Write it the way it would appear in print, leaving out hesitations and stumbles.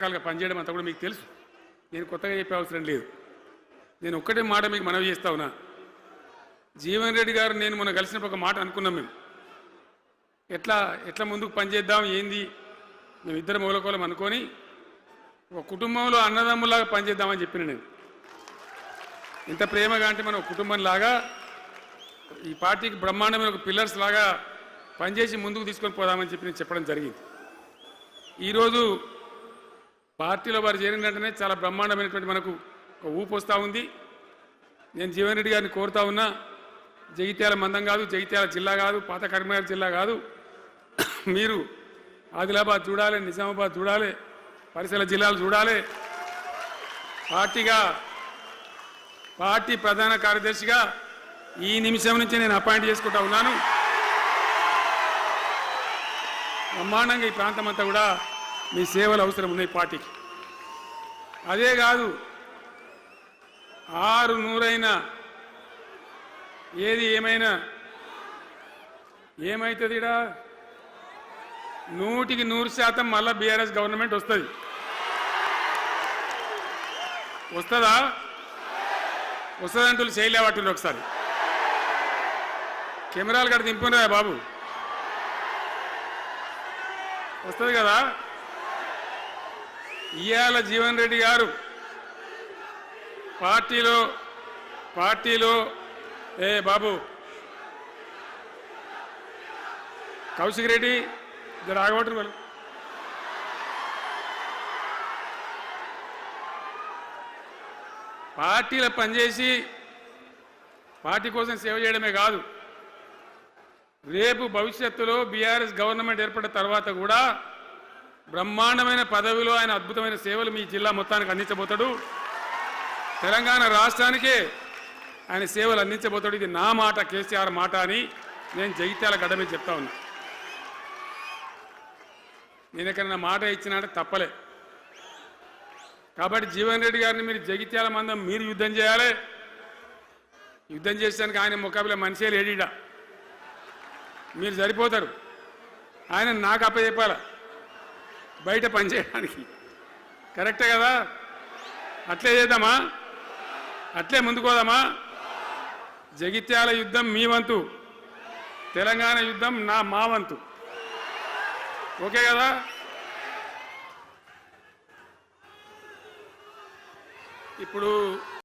రకాలుగా పనిచేయడం అంతా కూడా మీకు తెలుసు. నేను కొత్తగా చెప్పే అవసరం లేదు. నేను ఒక్కటే మాట మీకు మనవి చేస్తా ఉన్నా. జీవన్ రెడ్డి గారు నేను మొన్న కలిసినప్పుడు ఒక మాట అనుకున్నాం. మేము ఎట్లా ముందుకు పనిచేద్దాం ఏంది, మేము ఇద్దరు మూలకోలం అనుకొని ఒక కుటుంబంలో అన్నదమ్ములాగా పనిచేద్దామని చెప్పిన నేను. ఇంత ప్రేమగా అంటే మనం కుటుంబంలాగా ఈ పార్టీకి బ్రహ్మాండమైన ఒక పిల్లర్స్ లాగా పనిచేసి ముందుకు తీసుకొని పోదామని చెప్పి నేను చెప్పడం జరిగింది. ఈరోజు పార్టీలో వారు చేరిన వెంటనే చాలా బ్రహ్మాండమైనటువంటి మనకు ఒక ఊపు వస్తూ ఉంది. నేను జీవన్ రెడ్డి గారిని కోరుతా ఉన్నా, జగిత్యాల మందం కాదు, జగిత్యాల జిల్లా కాదు, పాత కరీంనగర్ జిల్లా కాదు, మీరు ఆదిలాబాద్ చూడాలి, నిజామాబాద్ చూడాలి, పరిసర జిల్లాలు చూడాలి. పార్టీ ప్రధాన కార్యదర్శిగా ఈ నిమిషం నుంచి నేను అపాయింట్ చేసుకుంటా ఉన్నాను. బ్రహ్మాండంగా ఈ ప్రాంతం అంతా కూడా మీ సేవలు అవసరం ఉన్నాయి పార్టీకి. అదే కాదు, 600 ఏది ఏమైనా ఏమవుతుంది, 100% మళ్ళా బీఆర్ఎస్ గవర్నమెంట్ వస్తుంది. వస్తుందా? వస్తుందంటూ చేయలేవట్టుంది. ఒకసారి కెమెరాలు కడ దింపురా బాబు, వస్తుంది కదా. ఇవాళ జీవన్ రెడ్డి గారు పార్టీలో బాబు కౌశిక్ రెడ్డి రాగబట్టు వాళ్ళు పార్టీలో పనిచేసి పార్టీ కోసం సేవ చేయడమే కాదు, రేపు భవిష్యత్తులో బీఆర్ఎస్ గవర్నమెంట్ ఏర్పడిన తర్వాత కూడా బ్రహ్మాండమైన పదవిలో ఆయన అద్భుతమైన సేవలు మీ జిల్లా మొత్తానికి అందించబోతాడు. తెలంగాణ రాష్ట్రానికే ఆయన సేవలు అందించబోతాడు. ఇది నా మాట, కేసీఆర్ మాట అని నేను జగిత్యాల గడ్డ మీద చెప్తా ఉన్నా. నేను ఎక్కడన్నా మాట ఇచ్చినంటే తప్పలే. కాబట్టి జీవన్ రెడ్డి గారిని మీరు జగిత్యాల మందం మీరు యుద్ధం చేయాలి. యుద్ధం చేసేదానికి ఆయన ముఖాబిల మనిషే లేడీడా, మీరు సరిపోతారు. ఆయన నాకు అప్పచెప్పాల బయట పనిచేయడానికి. కరెక్టే కదా? అట్లే చేద్దామా? అట్లే ముందుకోదామా? జగిత్యాల యుద్ధం మీ వంతు, తెలంగాణ యుద్ధం మా వంతు. ఓకే కదా? ఇప్పుడు